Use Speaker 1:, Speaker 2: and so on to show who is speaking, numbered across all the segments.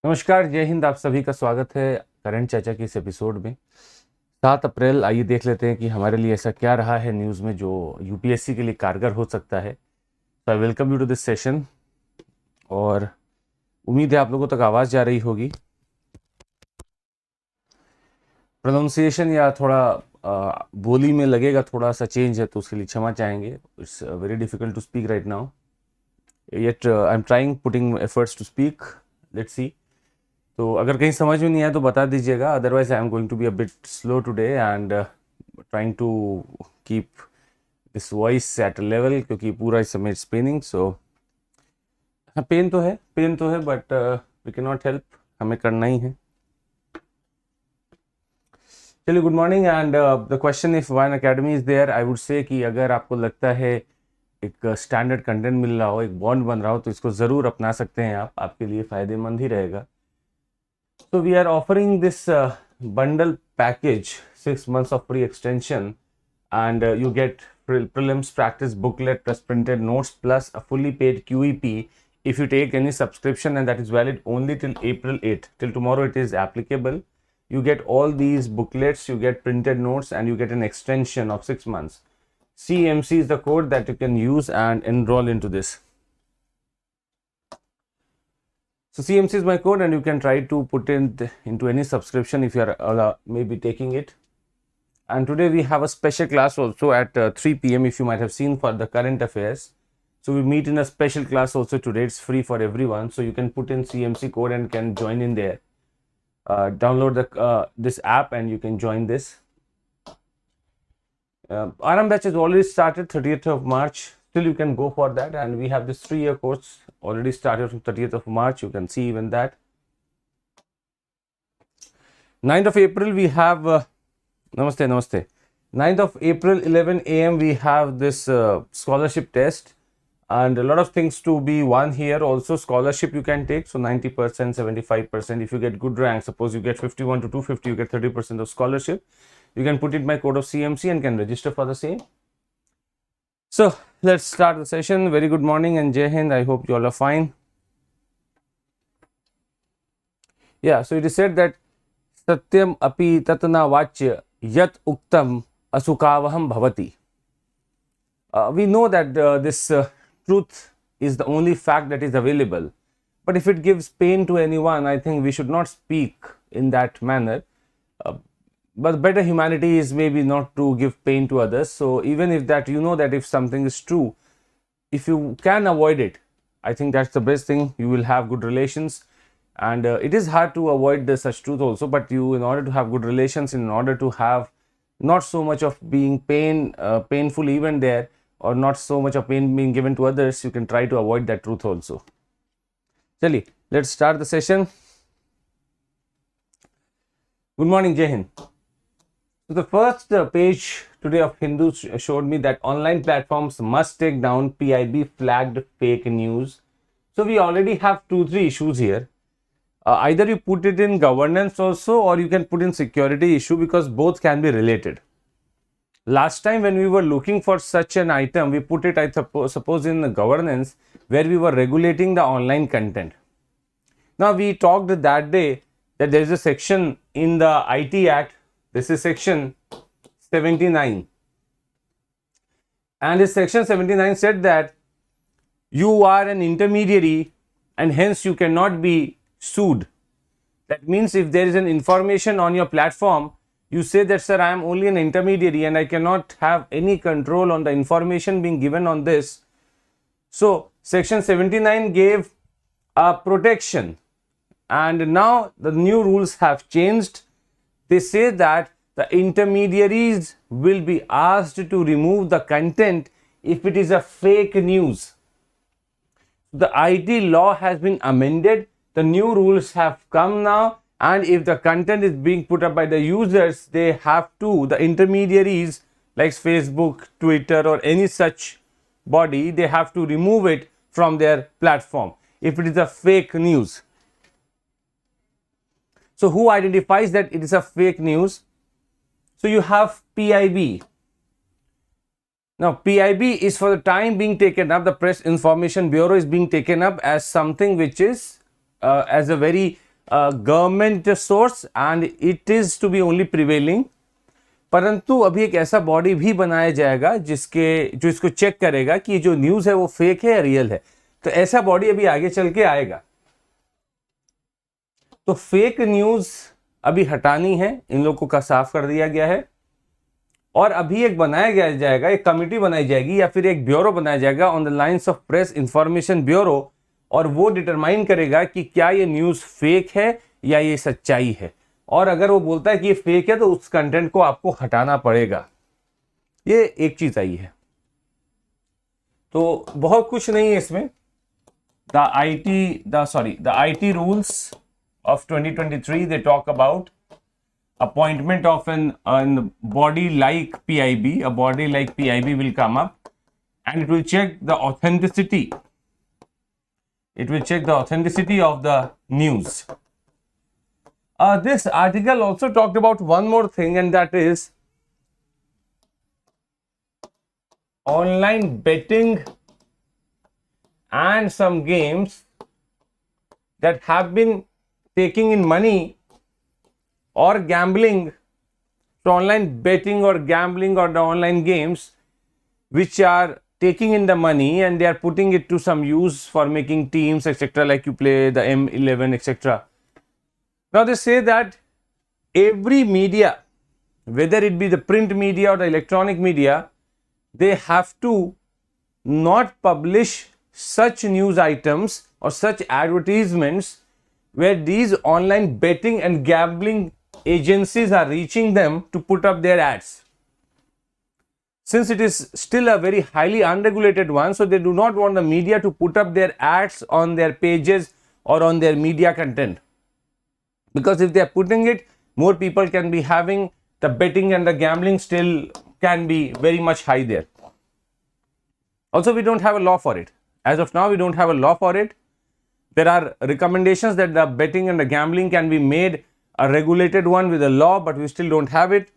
Speaker 1: नमस्कार, जय हिंद। आप सभी का स्वागत है करंट चाचा की इस एपिसोड में। 7 अप्रैल, आइए देख लेते हैं कि हमारे लिए ऐसा क्या रहा है न्यूज़ में जो यूपीएससी के लिए कारगर हो सकता है। तो I welcome you to this session और उम्मीद है आप लोगों तक आवाज़ जा रही होगी। प्रोनाउंसिएशन या थोड़ा बोली में लगेगा थोड़ा सा चेंज है तो उसके लिए क्षमा चाहेंगे। It's very difficult to speak right now, yet I am trying putting efforts to speak. Let's see. तो अगर कहीं समझ में नहीं आया तो बता दीजिएगा, otherwise I am going to be a bit slow today and trying to keep this voice at a level, क्योंकि पूरा इस समय इट्स पेनिंग। सो हाँ, पेन तो है but we can not help, हमें करना ही है। चलिए, good morning and the question if one academy is there, I would say कि अगर आपको लगता है एक स्टैंडर्ड कंटेंट मिल रहा हो, एक बॉन्ड बन रहा हो, तो इसको ज़रूर अपना सकते हैं आप, आपके लिए फ़ायदेमंद ही रहेगा। So we are offering this bundle package, 6 months of free extension, and you get prelims practice booklet plus printed notes plus a fully paid QEP if you take any subscription, and that is valid only till April 8th. Till tomorrow it is applicable. You get all these booklets, you get printed notes, and you get an extension of 6 months. CMC is the code that you can use and enroll into this. So CMC is my code, and you can try to put into any subscription if you are maybe taking it. And today we have a special class also at 3 p.m. if you might have seen, for the current affairs. So we meet in a special class also today. It's free for everyone, so you can put in CMC code and can join in there. Download this app and you can join this. RM batch has already started 30th of March. Still you can go for that, and we have this 3-year course already started from 30th of March. You can see even that. 9th of April we have namaste. 9th of April 11 a.m. we have this scholarship test, and a lot of things to be won here. Also scholarship you can take, so 90%, 75%. if you get good rank, suppose you get 51 to 250, you get 30% of scholarship. You can put in my code of CMC and can register for the same. So let's start the session. Very good morning and Jai Hind. I hope you all are fine. Yeah, so it is said that satyam api tatna vachya yat uktam asukavaham bhavati. We know that this truth is the only fact that is available, but if it gives pain to anyone, I think we should not speak in that manner. But better humanity is maybe not to give pain to others. So even if that, you know that if something is true, if you can avoid it, I think that's the best thing. You will have good relations, and it is hard to avoid such truth also, but you, in order to have good relations, in order to have not so much of being painful even there, or not so much of pain being given to others, you can try to avoid that truth also. Chali, let's start the session. Good morning, Jai Hind. So the first page today of Hindu showed me that online platforms must take down PIB flagged fake news. So we already have 2-3 issues here. Either you put it in governance also, or you can put in security issue, because both can be related. Last time when we were looking for such an item, we put it, I suppose, in the governance, where we were regulating the online content. Now we talked that day that there is a section in the IT Act. This is section 79, and this section 79 said that you are an intermediary and hence you cannot be sued. That means if there is an information on your platform, you say that, sir, I am only an intermediary and I cannot have any control on the information being given on this. So section 79 gave a protection, and now the new rules have changed. They say that the intermediaries will be asked to remove the content if it is a fake news. The IT law has been amended. The new rules have come now, and if the content is being put up by the users, they have to, the intermediaries like Facebook, Twitter, or any such body, they have to remove it from their platform if it is a fake news. So who identifies that it is a fake news? So you have PIB. Now PIB is for the time being taken up, the Press Information Bureau is being taken up as something which is as a very government source and it is to be only prevailing, परंतु अभी एक ऐसा body भी बनाया जाएगा जो इसको check करेगा कि जो न्यूज है वो फेक है या रियल है। तो ऐसा बॉडी अभी आगे चल के आएगा। तो फेक न्यूज अभी हटानी है, इन लोगों का साफ कर दिया गया है, और अभी एक बनाया जाएगा, एक कमिटी बनाई जाएगी या फिर एक ब्यूरो बनाया जाएगा on the lines of press information bureau, और वो डिटरमाइन करेगा कि क्या ये न्यूज फेक है या ये सच्चाई है। और अगर वो बोलता है कि ये फेक है तो उस कंटेंट को आपको हटाना पड़ेगा। ये एक चीज आई है। तो बहुत कुछ नहीं है इसमें। The IT rules of 2023, they talk about appointment of an body like PIB. A body like PIB will come up and it will check the authenticity. It will check the authenticity of the news. This article also talked about one more thing, and that is online betting and some games that have been taking in money or gambling. So online betting or gambling or the online games which are taking in the money and they are putting it to some use for making teams, etc., like you play the M11, etc. Now they say that every media, whether it be the print media or the electronic media, they have to not publish such news items or such advertisements where these online betting and gambling agencies are reaching them to put up their ads. Since it is still a very highly unregulated one, so they do not want the media to put up their ads on their pages or on their media content. Because if they are putting it, more people can be having the betting and the gambling still can be very much high there. Also, we don't have a law for it. As of now, we don't have a law for it. There are recommendations that the betting and the gambling can be made a regulated one with a law, but we still don't have it.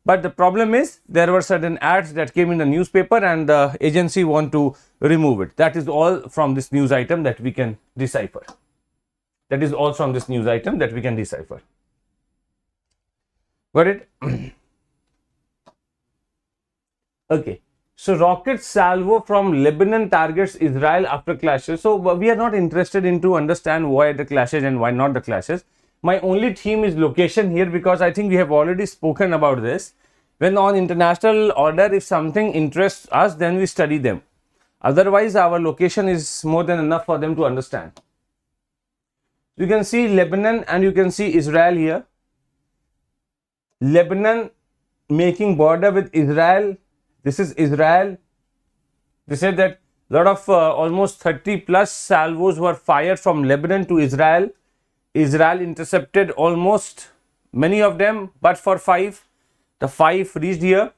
Speaker 1: But the problem is there were certain ads that came in the newspaper and the agency want to remove it. That is all from this news item that we can decipher. That is all from this news item that we can decipher. Got it? Okay. So rocket salvo from Lebanon targets Israel after clashes. So we are not interested in to understand why the clashes and why not the clashes. My only theme is location here, because I think we have already spoken about this. When on international order, if something interests us, then we study them. Otherwise, our location is more than enough for them to understand. You can see Lebanon and you can see Israel here. Lebanon making border with Israel. This is Israel. They said that a lot of almost 30 plus salvos were fired from Lebanon to Israel. Israel intercepted almost many of them, but for 5. The 5 reached here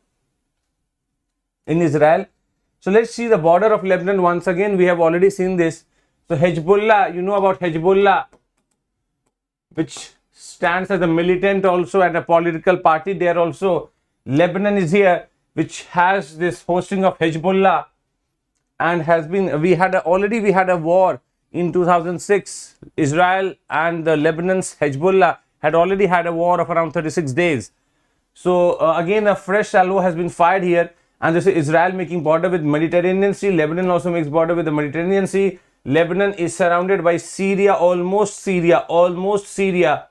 Speaker 1: in Israel. So let's see the border of Lebanon once again. We have already seen this. So Hezbollah, you know about Hezbollah, which stands as a militant also and a political party. There also Lebanon is here, which has this hosting of Hezbollah, and has been, we had a war in 2006. Israel and the Lebanon's Hezbollah had already had a war of around 36 days. So again a fresh salvo has been fired here, and this is Israel making border with Mediterranean Sea. Lebanon also makes border with the Mediterranean Sea. Lebanon is surrounded by Syria, almost Syria,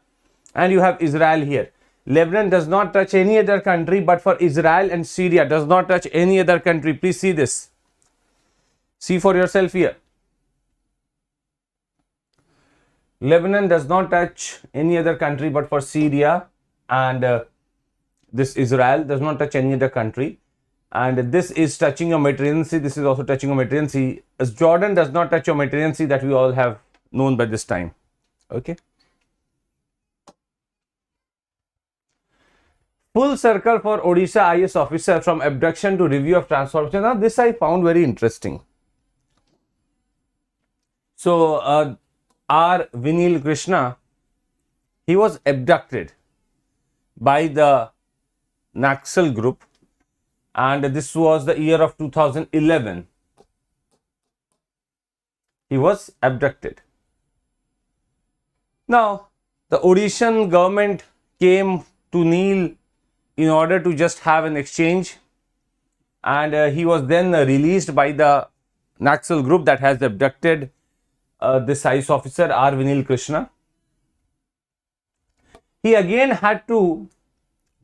Speaker 1: and you have Israel here. Lebanon does not touch any other country, but for Israel and Syria does not touch any other country. Please see this. See for yourself here. Lebanon does not touch any other country but for Syria, and this Israel does not touch any other country, and this is touching your Mediterranean Sea. This is also touching your Mediterranean Sea. As Jordan does not touch your Mediterranean Sea, that we all have known by this time. Okay. Full circle for Odisha IS officer from abduction to review of transformation. Now this I found very interesting. So R. Vinil Krishna, he was abducted by the Naxal group, and this was the year of 2011. He was abducted. Now, the Odishan government came to kneel in order to just have an exchange, and he was then released by the Naxal group that has abducted this ICE officer R. Vinil Krishna. He again had to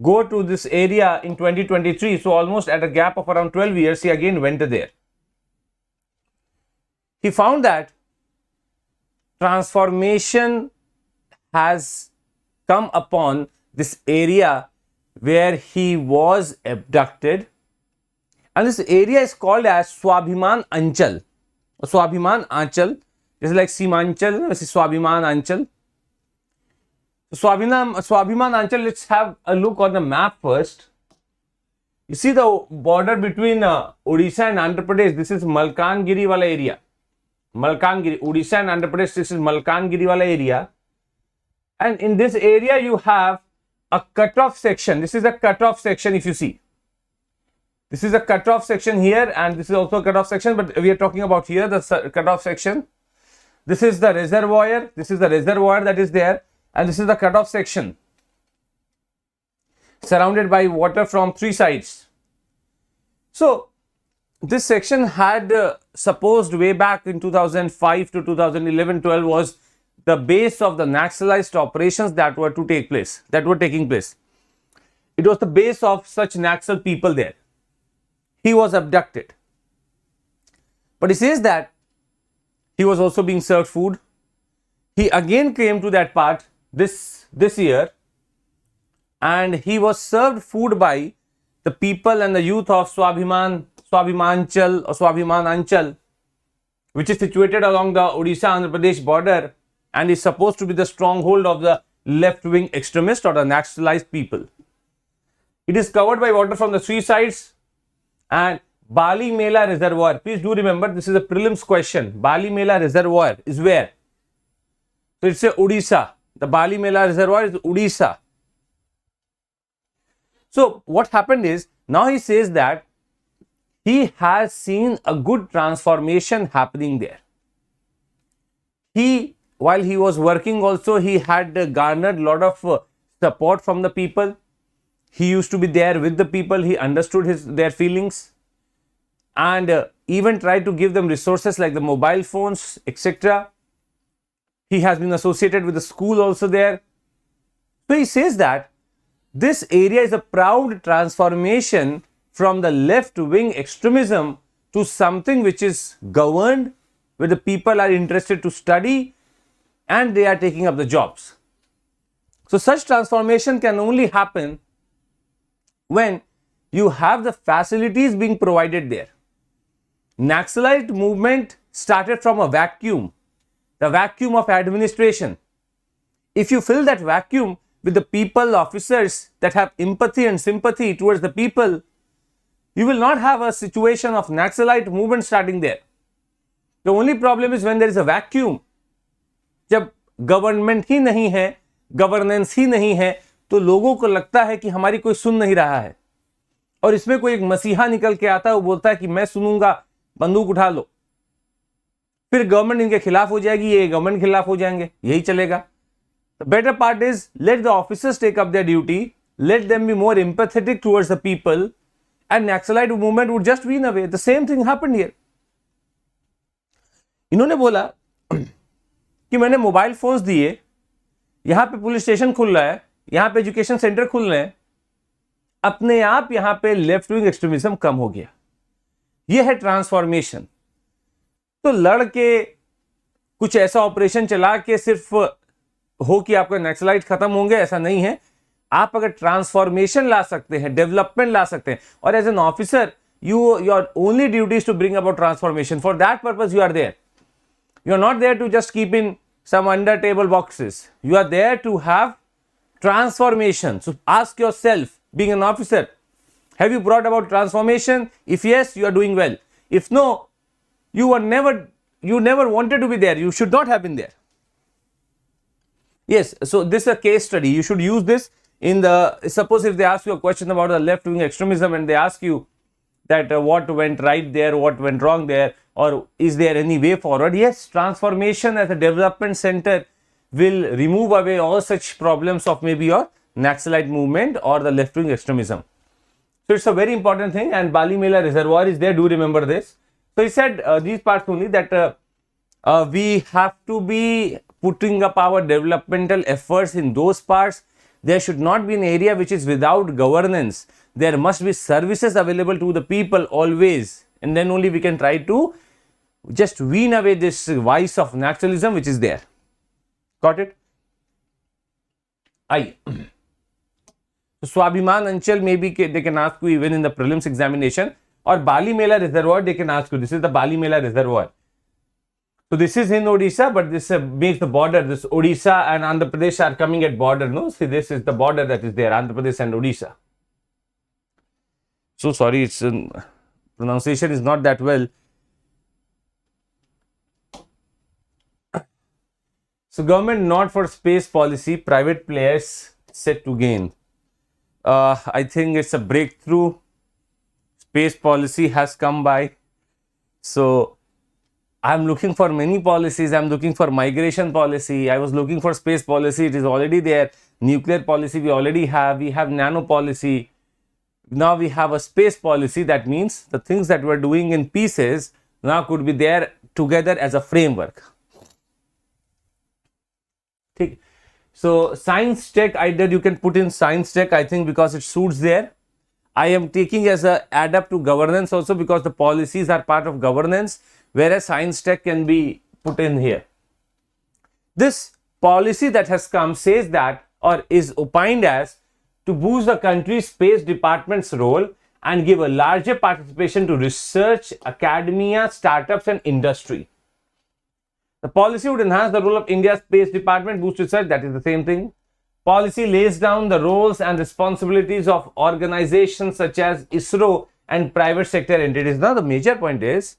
Speaker 1: go to this area in 2023, so almost at a gap of around 12 years, he again went there. He found that transformation has come upon this area where he was abducted, and this area is called as Swabhiman Anchal. Swabhiman Anchal, this is like Simanchal, this is Swabhiman Anchal. Swabhiman Anchal, let's have a look on the map first. You see the border between Odisha and Andhra Pradesh, this is Malkangiri wala area. Malkangiri, Odisha and Andhra Pradesh, this is Malkangiri wala area. And in this area you have a cut-off section. This is a cut-off section if you see. This is a cut-off section here, and this is also a cut-off section, but we are talking about here the cut-off section. This is the reservoir. This is the reservoir that is there, and this is the cut-off section surrounded by water from three sides. So this section had supposed way back in 2005 to 2011-12 was the base of the Naxalite operations that were to take place, that were taking place. It was the base of such Naxal people there. He was abducted, but he says that he was also being served food. He again came to that part this year, and he was served food by the people and the youth of Swabhimanchal or Swabhiman Anchal, which is situated along the Odisha-Andhra Pradesh border and is supposed to be the stronghold of the left-wing extremists or the Naxalite people. It is covered by water from the three sides. And Bali Mela Reservoir, please do remember, this is a prelims question. Bali Mela Reservoir is where? So it's a Odisha. The Bali Mela Reservoir is Odisha. So what happened is, now he says that he has seen a good transformation happening there. While he was working also, he had garnered a lot of support from the people. He used to be there with the people. He understood their feelings, and even tried to give them resources like the mobile phones, etc. He has been associated with the school also there. So he says that this area is a proud transformation from the left-wing extremism to something which is governed, where the people are interested to study and they are taking up the jobs. So such transformation can only happen when you have the facilities being provided there. Naxalite movement started from a vacuum, the vacuum of administration. If you fill that vacuum with the people, officers that have empathy and sympathy towards the people, you will not have a situation of Naxalite movement starting there. The only problem is when there is a vacuum. जब government ही नहीं है, governance ही नहीं है, तो लोगों को लगता है कि हमारी कोई सुन नहीं रहा है, और इसमें कोई एक मसीहा निकल के आता है, वो बोलता है कि मैं सुनूंगा, बंदूक उठा लो, फिर गवर्नमेंट इनके खिलाफ हो जाएगी, ये गवर्नमेंट के खिलाफ हो जाएंगे, यही चलेगा. The better part is, let the officers take up their duty, let them be more empathetic towards the people, and Naxalite movement would just wean away. The same thing happened here. इन्होंने बोला कि मैंने mobile phones दिए, यहाँ पे police station खुल रहा है, यहाँ पे एजुकेशन सेंटर खुल रहे हैं, अपने आप यहाँ पे लेफ्ट विंग एक्सट्रीमिज्म कम हो गया. ये है ट्रांसफॉर्मेशन. तो लड़के कुछ ऐसा ऑपरेशन चला के सिर्फ हो कि आपका नक्सलाइट खत्म होंगे, ऐसा नहीं है. आप अगर ट्रांसफॉर्मेशन ला सकते हैं, डेवलपमेंट ला सकते हैं, और as an officer your only duty is to bring about transformation. For that purpose you are there. You are not there to just keep in some under table boxes. You are there to have transformation. So ask yourself, being an officer, have you brought about transformation? If yes, you are doing well. If no, you never wanted to be there. You should not have been there. Yes, so this is a case study. You should use this in the, suppose if they ask you a question about the left wing extremism and they ask you that what went right there, what went wrong there, or is there any way forward? Yes, transformation as a development center will remove away all such problems of maybe your Naxalite movement or the left-wing extremism. So it's a very important thing, and Bali Mela Reservoir is there, do remember this. So he said these parts only, that we have to be putting up our developmental efforts in those parts. There should not be an area which is without governance. There must be services available to the people always, and then only we can try to just wean away this vice of nationalism which is there. Got it? Swabhiman Anchal, maybe they can ask you even in the prelims examination, or Bali Mela Reservoir they can ask you. This is the Bali Mela Reservoir. So this is in Odisha, but this makes the border. This Odisha and Andhra Pradesh are coming at border. No, see, this is the border that is there, Andhra Pradesh and Odisha. So sorry, its pronunciation is not that well. So government not for space policy, private players set to gain. I think it's a breakthrough. Space policy has come by. So I'm looking for many policies. I'm looking for migration policy. I was looking for space policy. It is already there. Nuclear policy we already have. We have nano policy. Now we have a space policy. That means the things that we're doing in pieces now could be there together as a framework. Okay. So science tech, either you can put in science tech, I think, because it suits there. I am taking as a add up to governance also, because the policies are part of governance, whereas science tech can be put in here. This policy that has come says that, or is opined as, to boost the country's space department's role and give a larger participation to research, academia, startups and industry. The policy would enhance the role of India's space department, boost research, that is the same thing. Policy lays down the roles and responsibilities of organizations such as ISRO and private sector entities. Now the major point is,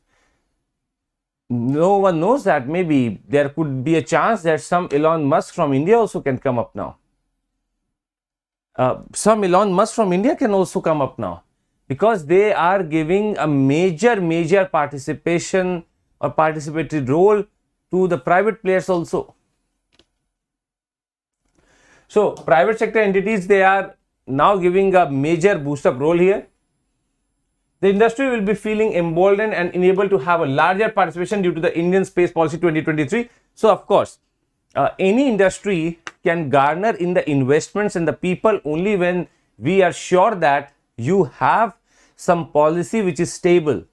Speaker 1: no one knows that maybe there could be a chance that some Elon Musk from India also can come up now. Some Elon Musk from India can also come up now, because they are giving a major participation or participatory role to the private players also. So private sector entities, they are now giving a major boost up role here. The industry will be feeling emboldened and enabled to have a larger participation due to the Indian Space Policy 2023. So of course, any industry can garner in the investments and the people only when we are sure that you have some policy which is stable.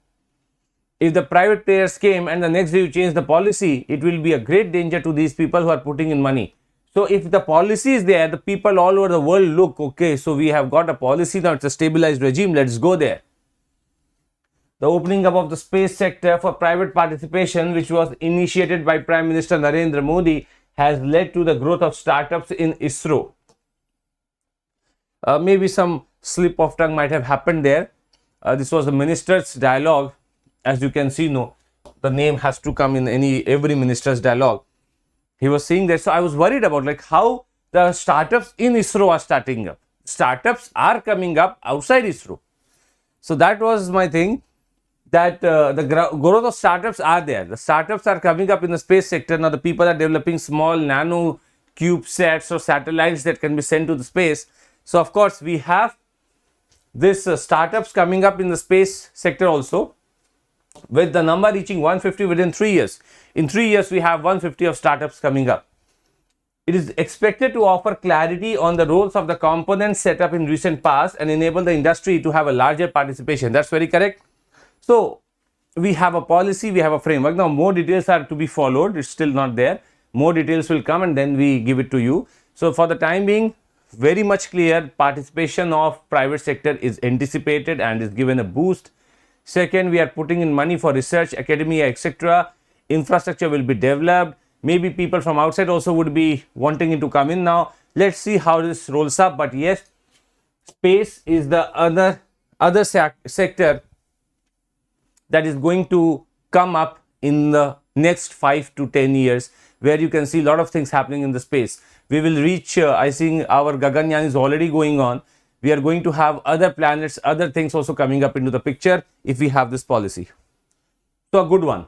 Speaker 1: If the private players came and the next day you change the policy, it will be a great danger to these people who are putting in money. So if the policy is there, the people all over the world look, okay, so we have got a policy now, it's a stabilized regime, let's go there. The opening up of the space sector for private participation, which was initiated by Prime Minister Narendra Modi, has led to the growth of startups in ISRO. Maybe some slip of tongue might have happened there. This was the minister's dialogue. As you can see, no, the name has to come in every minister's dialogue. He was saying that. So I was worried about like how the startups in ISRO are starting up. Startups are coming up outside ISRO. So that was my thing, that the growth of startups are there. The startups are coming up in the space sector. Now the people are developing small nano CubeSats or satellites that can be sent to the space. So of course we have this startups coming up in the space sector also, with the number reaching 150 within 3 years. In 3 years, we have 150 of startups coming up. It is expected to offer clarity on the roles of the components set up in recent past and enable the industry to have a larger participation. That's very correct. So we have a policy, we have a framework. Now more details are to be followed. It's still not there. More details will come and then we give it to you. So for the time being, very much clear, participation of private sector is anticipated and is given a boost. Second, we are putting in money for research, academia, etc. Infrastructure will be developed. Maybe people from outside also would be wanting it to come in now. Let's see how this rolls up. But yes, space is the other sector that is going to come up in the next 5 to 10 years, where you can see a lot of things happening in the space. We will reach, I think our Gaganyaan is already going on. We are going to have other planets, other things also coming up into the picture if we have this policy. So a good one.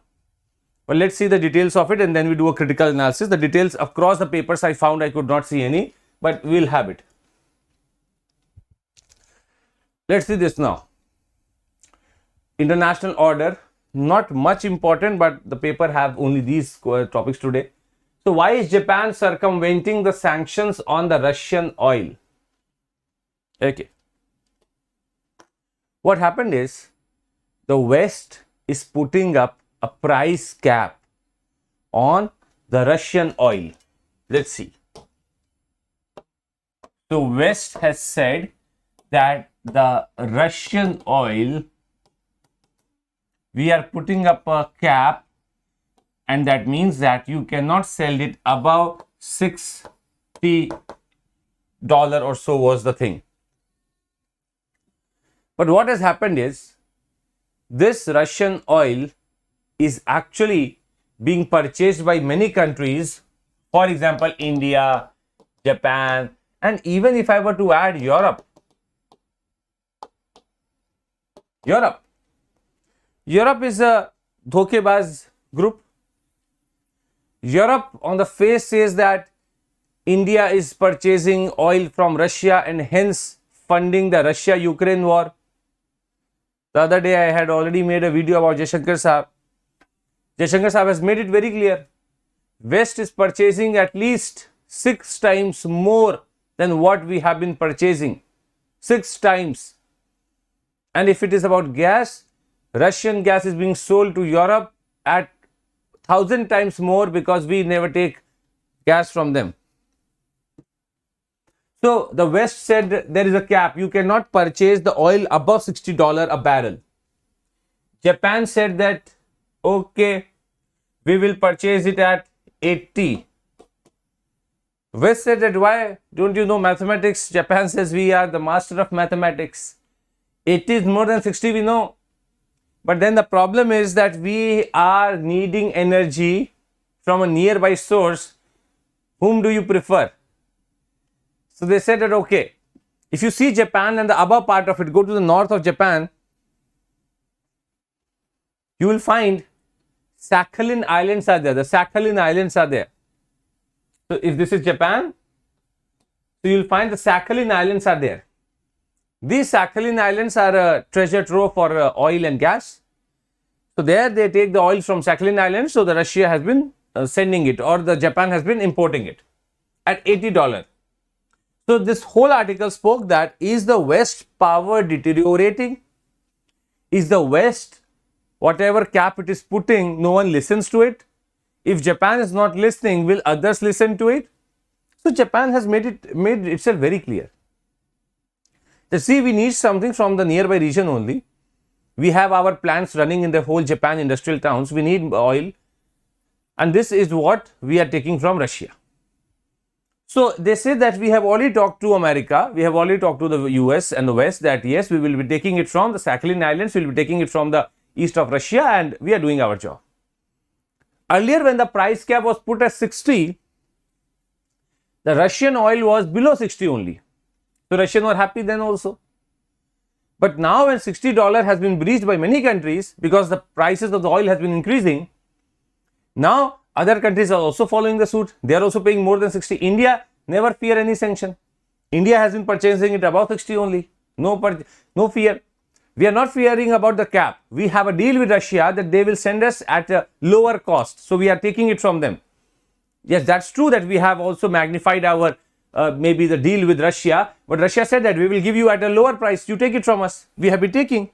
Speaker 1: But let's see the details of it and then we do a critical analysis. The details across the papers I found I could not see any, but we'll have it. Let's see this now. International order, not much important, but the paper have only these topics today. So why is Japan circumventing the sanctions on the Russian oil? Okay. What happened is the West is putting up a price cap on the Russian oil. Let's see. So West has said that the Russian oil, we are putting up a cap, and that means that you cannot sell it above $60 or so was the thing. But what has happened is this Russian oil is actually being purchased by many countries, for example, India, Japan, and even if I were to add Europe is a dhokebaz group. Europe on the face says that India is purchasing oil from Russia and hence funding the Russia-Ukraine war. The other day I had already made a video about Jaishankar Sahab. Jaishankar Sahab has made it very clear. West is purchasing at least 6 times more than what we have been purchasing. 6 times. And if it is about gas, Russian gas is being sold to Europe at 1,000 times more because we never take gas from them. So the West said there is a cap. You cannot purchase the oil above $60 a barrel. Japan said that, okay, we will purchase it at 80. West said that, why? Don't you know mathematics? Japan says we are the master of mathematics. 80 is more than 60, we know. But then the problem is that we are needing energy from a nearby source. Whom do you prefer? So they said that, okay, if you see Japan and the above part of it, go to the north of Japan, you will find Sakhalin Islands are there. The Sakhalin Islands are there. So if this is Japan, so you will find the Sakhalin Islands are there. These Sakhalin Islands are a treasure trove for oil and gas. So there they take the oil from Sakhalin Islands. So the Russia has been sending it, or the Japan has been importing it at $80. So this whole article spoke that, is the West power deteriorating? Is the West, whatever cap it is putting, no one listens to it? If Japan is not listening, will others listen to it? So Japan has made itself very clear. See, we need something from the nearby region only. We have our plants running in the whole Japan industrial towns. We need oil. And this is what we are taking from Russia. So they say that we have already talked to America. We have already talked to the US and the West that yes, we will be taking it from the Sakhalin Islands. We will be taking it from the east of Russia and we are doing our job. Earlier when the price cap was put at 60, the Russian oil was below 60 only. So Russians were happy then also. But now when $60 has been breached by many countries because the prices of the oil has been increasing, now other countries are also following the suit. They are also paying more than 60. India never fear any sanction. India has been purchasing it above 60 only. No fear. We are not fearing about the cap. We have a deal with Russia that they will send us at a lower cost. So we are taking it from them. Yes, that's true that we have also magnified our maybe the deal with Russia, but Russia said that we will give you at a lower price, you take it from us. We have been taking.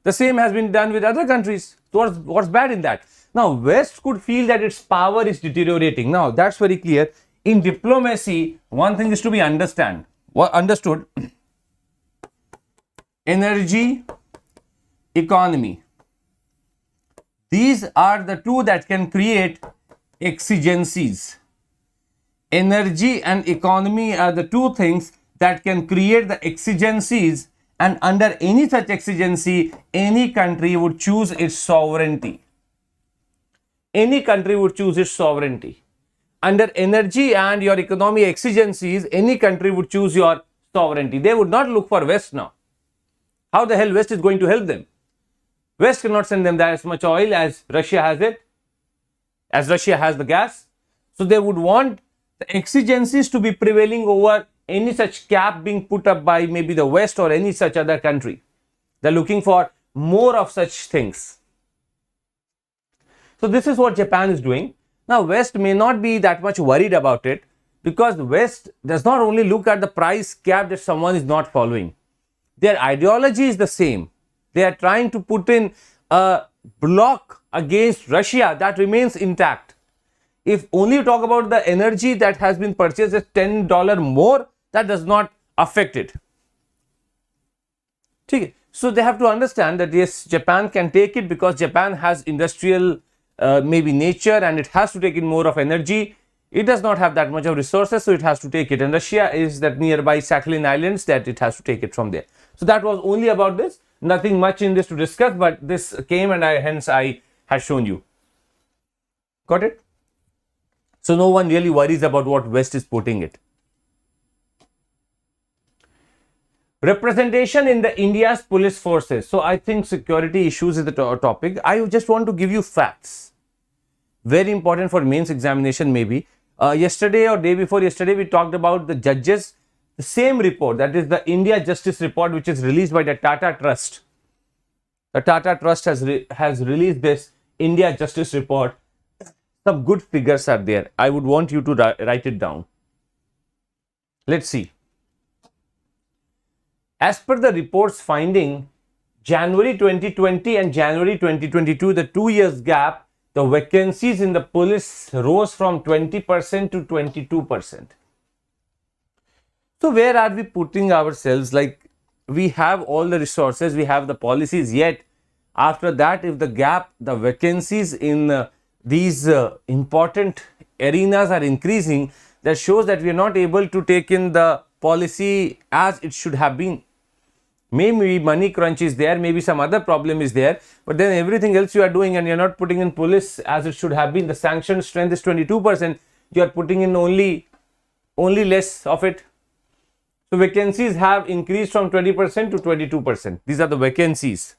Speaker 1: The same has been done with other countries. So what's bad in that? Now, West could feel that its power is deteriorating. Now, that's very clear. In diplomacy, one thing is to be understood. Energy, economy. These are the two that can create exigencies. Energy and economy are the two things that can create the exigencies, and under any such exigency, any country would choose its sovereignty. Any country would choose its sovereignty. Under energy and your economy exigencies, any country would choose your sovereignty. They would not look for West now. How the hell West is going to help them? West cannot send them that as much oil as Russia has it, as Russia has the gas. So they would want the exigencies to be prevailing over any such cap being put up by maybe the West or any such other country. They're looking for more of such things. So this is what Japan is doing. Now West may not be that much worried about it, because the West does not only look at the price cap that someone is not following. Their ideology is the same. They are trying to put in a block against Russia that remains intact. If only you talk about the energy that has been purchased at $10 more, that does not affect it. Okay. So they have to understand that yes, Japan can take it because Japan has industrial maybe nature, and it has to take in more of energy. It does not have that much of resources, so it has to take it. And Russia is that nearby Sakhalin Islands that it has to take it from there. So that was only about this. Nothing much in this to discuss, but this came and hence I have shown you. Got it? So no one really worries about what West is putting it. Representation in the India's police forces. So I think security issues is the topic. I just want to give you facts. Very important for mains examination maybe. Yesterday or day before yesterday, we talked about the judges. The same report, that is the India Justice Report, which is released by the Tata Trust. The Tata Trust has released this India Justice Report. Some good figures are there. I would want you to write it down. Let's see. As per the report's finding, January 2020 and January 2022, the 2 years gap, the vacancies in the police rose from 20% to 22%. So where are we putting ourselves? Like, we have all the resources, we have the policies, yet after that, if the gap, the vacancies in these important arenas are increasing, that shows that we are not able to take in the policy as it should have been. Maybe money crunch is there, maybe some other problem is there, but then everything else you are doing and you are not putting in police as it should have been. The sanction strength is 22%, you are putting in only less of it. So vacancies have increased from 20% to 22%. These are the vacancies.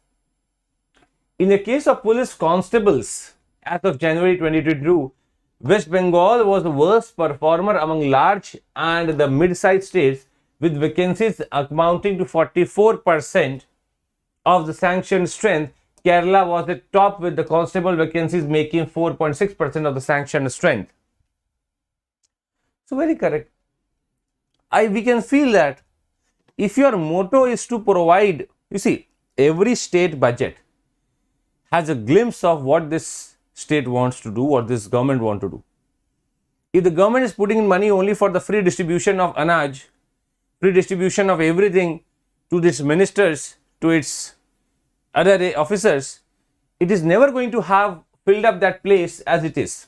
Speaker 1: In the case of police constables, as of January 2022, West Bengal was the worst performer among large and the mid-sized states, with vacancies amounting to 44% of the sanctioned strength. Kerala was at top with the constable vacancies making 4.6% of the sanctioned strength. So very correct. We can feel that if your motto is to provide, you see, every state budget has a glimpse of what this state wants to do, what this government wants to do. If the government is putting in money only for the free distribution of anaj, free distribution of everything to its ministers, to its other officers, it is never going to have filled up that place as it is.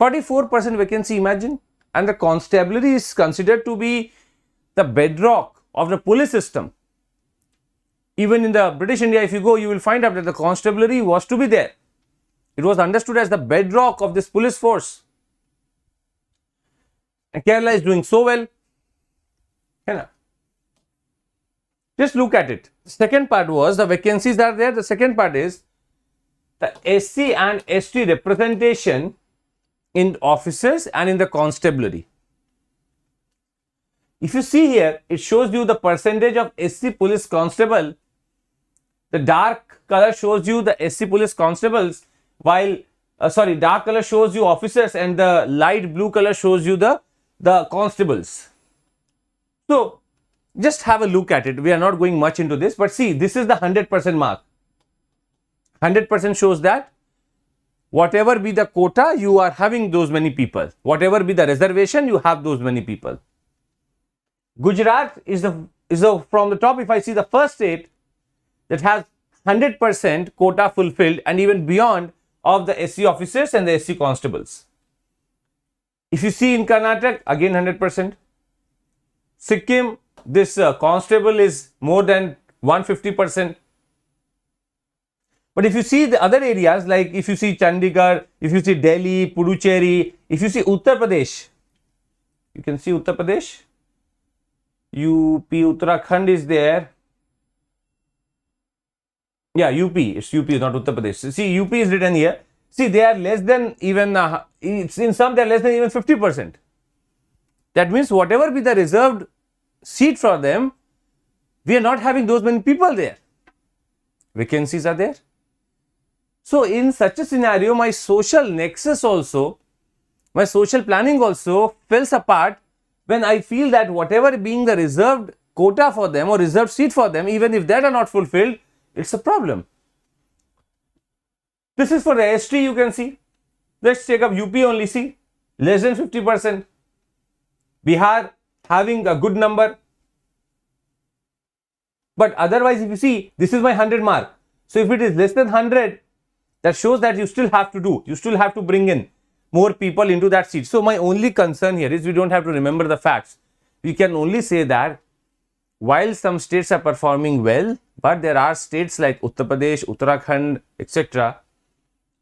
Speaker 1: 44% vacancy, imagine. And the constabulary is considered to be the bedrock of the police system. Even in the British India, if you go, you will find out that the constabulary was to be there. It was understood as the bedrock of this police force. And Kerala is doing so well. Just look at it. The second part was the vacancies are there. The second part is the SC and ST representation in officers and in the constabulary. If you see here, it shows you the percentage of SC police constable. The dark color shows you the SC police constables, while dark color shows you officers, and the light blue color shows you the constables. So just have a look at it. We are not going much into this, but see, this is the 100% mark. 100% shows that whatever be the quota, you are having those many people. Whatever be the reservation, you have those many people. Gujarat is from the top. If I see the first state that has 100% quota fulfilled and even beyond of the SC officers and the SC constables. If you see in Karnataka, again 100%. Sikkim, this constable is more than 150%. But if you see the other areas, like if you see Chandigarh, if you see Delhi, Puducherry, if you see Uttar Pradesh, you can see Uttar Pradesh, UP, Uttarakhand is there. Yeah, UP. It's UP, not Uttar Pradesh. See, UP is written here. See, they are less than even, in some they are less than even 50%. That means whatever be the reserved seat for them, we are not having those many people there. Vacancies are there. So, in such a scenario, my social nexus also, my social planning also falls apart when I feel that whatever being the reserved quota for them or reserved seat for them, even if that are not fulfilled, it's a problem. This is for the ST, you can see. Let's take up UP only, see, less than 50%. Bihar having a good number. But otherwise, if you see, this is my 100 mark. So, if it is less than 100, that shows that you still have to do, you still have to bring in more people into that seat. So, my only concern here is we don't have to remember the facts. We can only say that while some states are performing well, but there are states like Uttar Pradesh, Uttarakhand, etc.,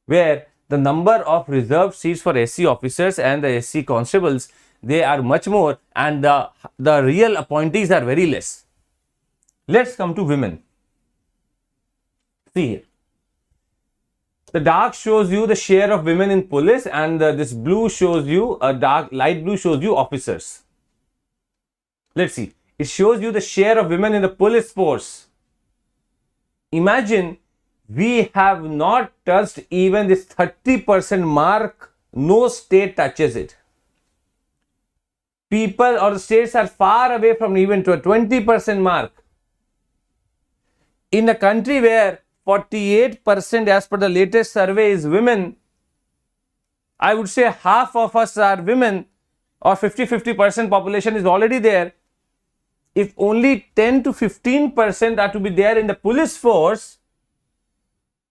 Speaker 1: where the number of reserved seats for SC officers and the SC constables, they are much more, and the real appointees are very less. Let's come to women. See here. The dark shows you the share of women in police, and this blue shows you, light blue shows you officers. Let's see. It shows you the share of women in the police force. Imagine we have not touched even this 30% mark. No state touches it. People or the states are far away from even to a 20% mark. In a country where 48% as per the latest survey is women, I would say half of us are women, or 50% population is already there. If only 10 to 15% are to be there in the police force,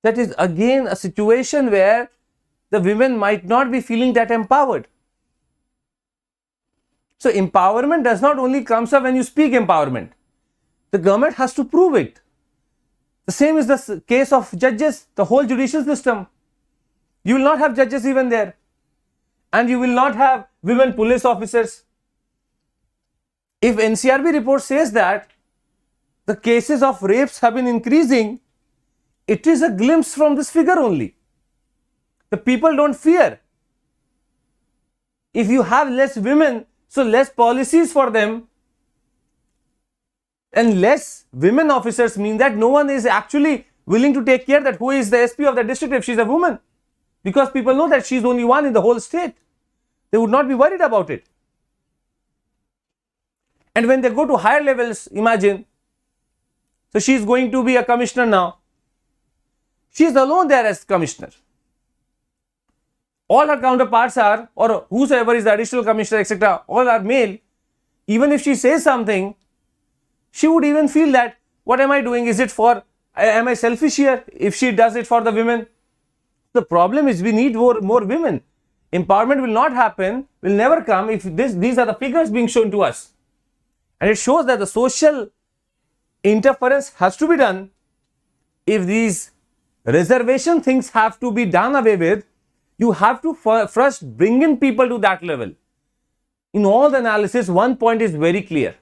Speaker 1: that is again a situation where the women might not be feeling that empowered. So, empowerment does not only come up when you speak empowerment. The government has to prove it. The same is the case of judges, the whole judicial system. You will not have judges even there. And you will not have women police officers. If NCRB report says that the cases of rapes have been increasing, it is a glimpse from this figure only. The people don't fear. If you have less women, so less policies for them, and less women officers mean that no one is actually willing to take care that who is the SP of the district if she's a woman, because people know that she's only one in the whole state. They would not be worried about it. And when they go to higher levels, imagine, so she's going to be a commissioner now. She's alone there as commissioner. All her counterparts are, or whosoever is the additional commissioner, etc., all are male. Even if she says something, she would even feel that, what am I doing? Is it for, am I selfish here if she does it for the women? The problem is we need more women. Empowerment will not happen, will never come if these are the figures being shown to us. And it shows that the social interference has to be done. If these reservation things have to be done away with, you have to first bring in people to that level. In all the analysis, one point is very clear.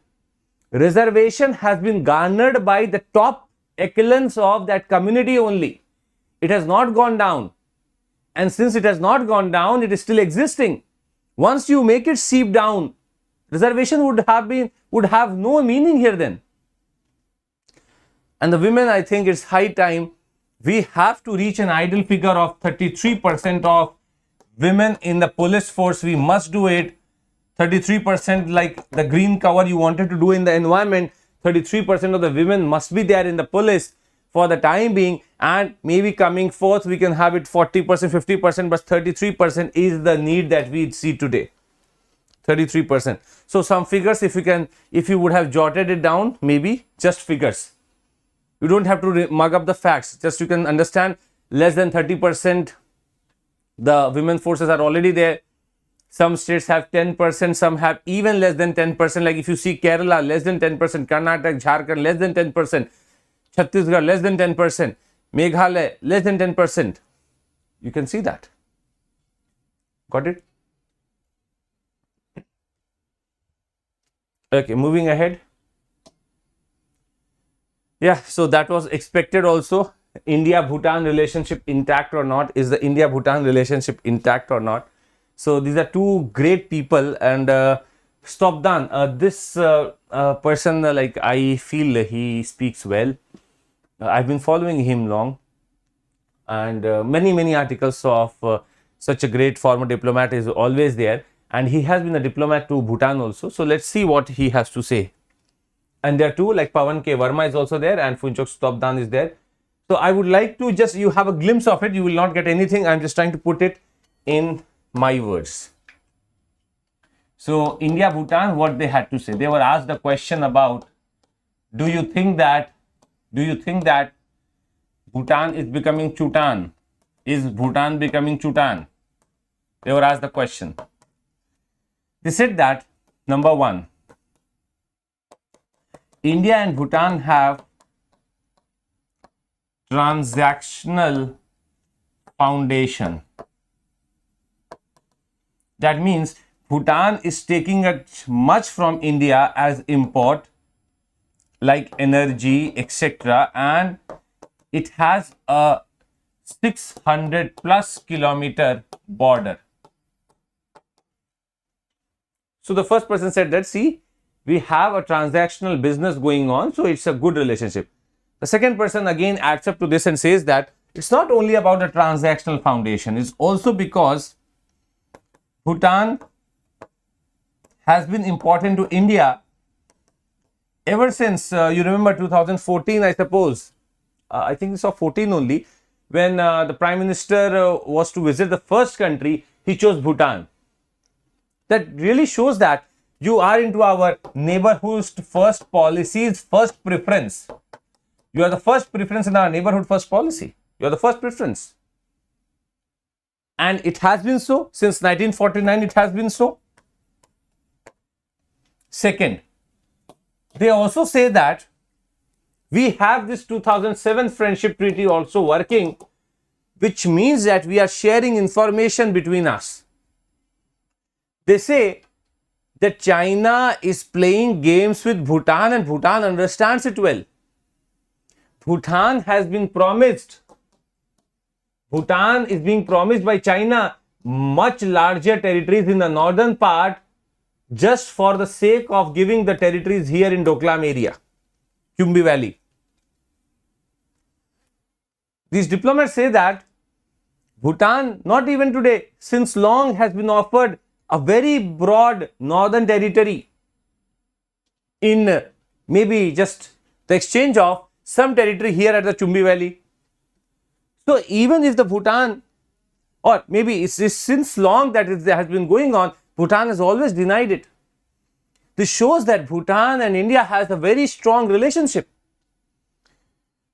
Speaker 1: Reservation has been garnered by the top echelons of that community only. It has not gone down. And since it has not gone down, it is still existing. Once you make it seep down, reservation would have no meaning here then. And the women, I think it's high time we have to reach an ideal figure of 33% of women in the police force. We must do it. 33%, like the green cover you wanted to do in the environment, 33% of the women must be there in the police for the time being, and maybe coming forth we can have it 40%, 50%, but 33% is the need that we see today. 33%. So some figures, if you would have jotted it down, maybe just figures. You don't have to mug up the facts, just you can understand less than 30%, the women forces are already there. Some states have 10%, some have even less than 10%. Like if you see Kerala, less than 10%, Karnataka, Jharkhand, less than 10%, Chhattisgarh, less than 10%, Meghalaya, less than 10%. You can see that. Got it? Okay, moving ahead. Yeah, so that was expected also. India-Bhutan relationship intact or not? Is the India-Bhutan relationship intact or not? So these are two great people. And Stopdan, this person, like I feel he speaks well. I've been following him long, and many articles of such a great former diplomat is always there, and he has been a diplomat to Bhutan also. So let's see what he has to say. And there are two, like Pawan K. Verma is also there, and Phunchok Stopdan is there. So I would like to just, you have a glimpse of it, you will not get anything. I'm just trying to put it in my words. So India Bhutan, what they had to say, they were asked the question about, do you think that Bhutan is becoming Chutan? Is Bhutan becoming Chutan? They were asked the question. They said that, number one, India and Bhutan have transactional foundation. That means Bhutan is taking much from India as import, like energy, etc., and it has a 600 plus kilometer border. So the first person said that, see, we have a transactional business going on, so it's a good relationship. The second person again adds up to this and says that it's not only about a transactional foundation, it's also because Bhutan has been important to India ever since, you remember 2014, I suppose, I think it's of 14 only, when the Prime Minister was to visit the first country, he chose Bhutan. That really shows that you are into our neighborhood first policies, first preference. You are the first preference in our neighborhood first policy. You are the first preference. And it has been so since 1949, it has been so. Second, they also say that we have this 2007 friendship treaty also working, which means that we are sharing information between us. They say that China is playing games with Bhutan and Bhutan understands it well. Bhutan has been promised, Bhutan is being promised by China much larger territories in the northern part just for the sake of giving the territories here in Doklam area, Chumbi Valley. These diplomats say that Bhutan, not even today, since long has been offered a very broad northern territory in maybe just the exchange of some territory here at the Chumbi Valley. So even if the Bhutan, or maybe it's since long that it has been going on, Bhutan has always denied it. This shows that Bhutan and India has a very strong relationship.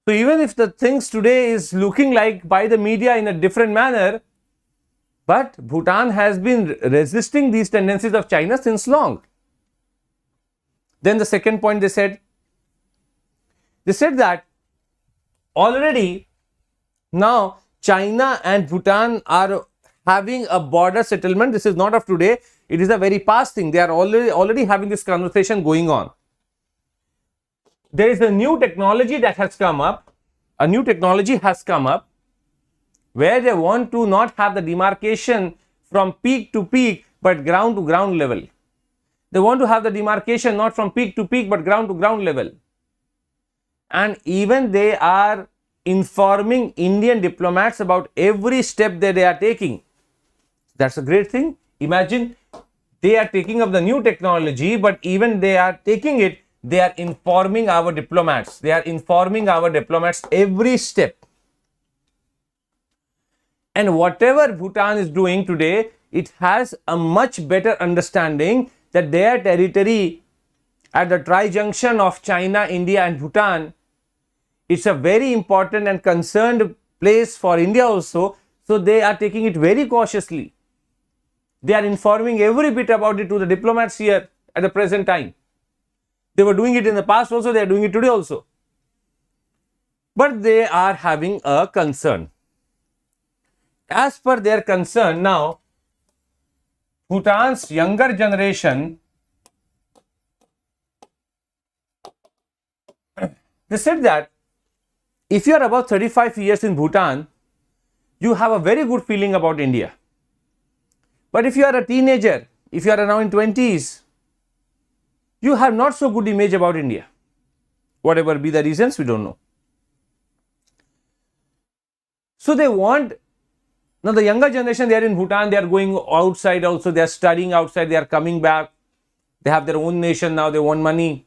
Speaker 1: So even if the things today is looking like by the media in a different manner, but Bhutan has been resisting these tendencies of China since long. Then the second point they said that already now China and Bhutan are having a border settlement. This is not of today, it is a very past thing. They are already having this conversation going on. There is a new technology that has come up, where they want to not have the demarcation from peak to peak but ground to ground level. They want to have the demarcation not from peak to peak but ground to ground level. And even they are informing Indian diplomats about every step that they are taking. That's a great thing. Imagine they are taking up the new technology, but even they are taking it, they are informing our diplomats. They are informing our diplomats every step. And whatever Bhutan is doing today, it has a much better understanding that their territory at the tri-junction of China, India and Bhutan, it's a very important and concerned place for India also. So they are taking it very cautiously. They are informing every bit about it to the diplomats here at the present time. They were doing it in the past also, they are doing it today also. But they are having a concern. As per their concern now, Bhutan's younger generation, they said that if you are about 35 years in Bhutan, you have a very good feeling about India. But if you are a teenager, if you are now in 20s, you have not so good image about India. Whatever be the reasons, we don't know. So they want, now the younger generation, they are in Bhutan, they are going outside also, they are studying outside, they are coming back. They have their own nation now, they want money.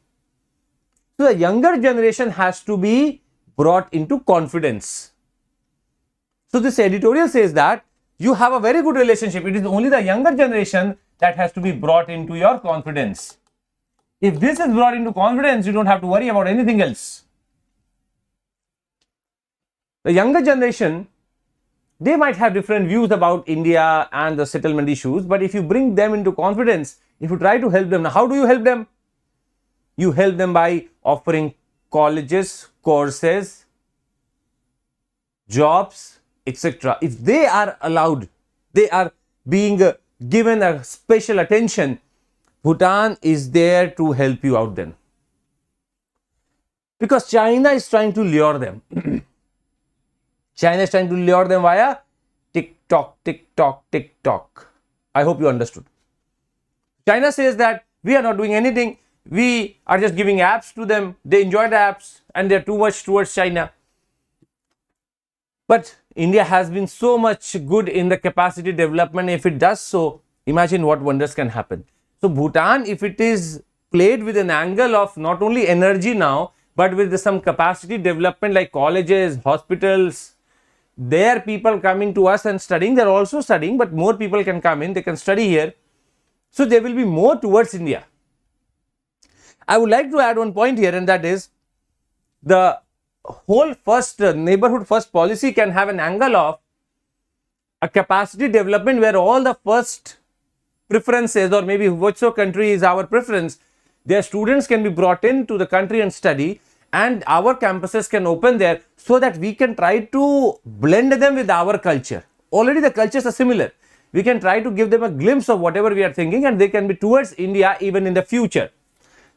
Speaker 1: So the younger generation has to be brought into confidence. So this editorial says that you have a very good relationship. It is only the younger generation that has to be brought into your confidence. If this is brought into confidence, you don't have to worry about anything else. The younger generation, they might have different views about India and the settlement issues, but if you bring them into confidence, if you try to help them, now how do you help them? You help them by offering colleges, courses, jobs, etc. If they are allowed, they are being given a special attention, Bhutan is there to help you out then. Because China is trying to lure them. China is trying to lure them via TikTok, TikTok, TikTok. I hope you understood. China says that we are not doing anything. We are just giving apps to them. They enjoy the apps and they are too much towards China. But India has been so much good in the capacity development. If it does so, imagine what wonders can happen. So Bhutan, if it is played with an angle of not only energy now, but with some capacity development like colleges, hospitals, there people coming to us and studying, they're also studying, but more people can come in, they can study here. So there will be more towards India. I would like to add one point here, and that is the whole first neighborhood first policy can have an angle of a capacity development where all the first preferences, or maybe whichever country is our preference, their students can be brought into the country and study, and our campuses can open there so that we can try to blend them with our culture. Already the cultures are similar. We can try to give them a glimpse of whatever we are thinking, and they can be towards India even in the future.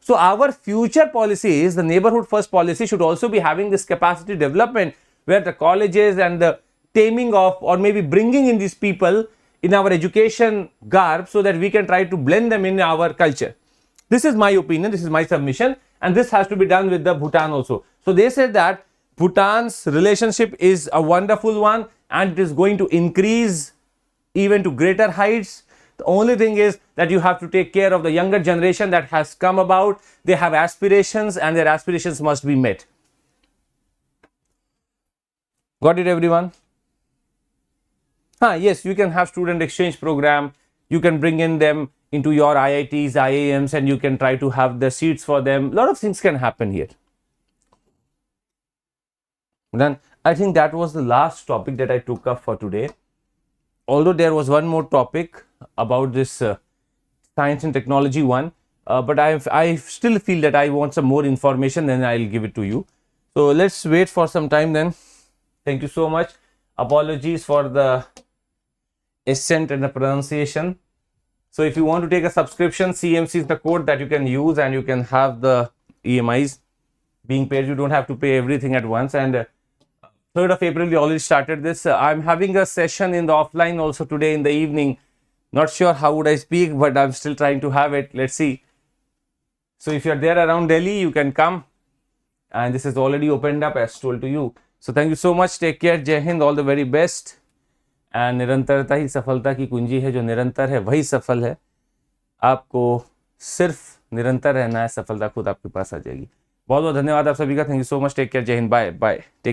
Speaker 1: So our future policies, the neighborhood first policy, should also be having this capacity development where the colleges and the taming of, or maybe bringing in these people in our education garb so that we can try to blend them in our culture. This is my opinion, this is my submission, and this has to be done with the Bhutan also. So they said that Bhutan's relationship is a wonderful one and it is going to increase even to greater heights. The only thing is that you have to take care of the younger generation that has come about. They have aspirations and their aspirations must be met. Got it, everyone? Yes, you can have student exchange program. You can bring in them into your IITs, IIMs, and you can try to have the seats for them. A lot of things can happen here. Then I think that was the last topic that I took up for today. Although there was one more topic about this science and technology one, but I still feel that I want some more information, then I'll give it to you. So let's wait for some time then. Thank you so much. Apologies for the accent and the pronunciation. So if you want to take a subscription, CMC is the code that you can use, and you can have the EMIs being paid. You don't have to pay everything at once. And 3rd of April, we already started this. I'm having a session in the offline also today in the evening. Not sure how would I speak, but I'm still trying to have it. Let's see. So if you're there around Delhi, you can come. And this is already opened up as told to you. So thank you so much. Take care. Jai Hind. All the very best. And निरंतरता ही सफलता की कुंजी है. जो निरंतर है वही सफल है. आपको सिर्फ निरंतर रहना है, सफलता खुद आपके पास आ जाएगी. बहुत बहुत धन्यवाद आप सभी का. Thank you so much. Take care. जय हिंद. Bye bye. टेक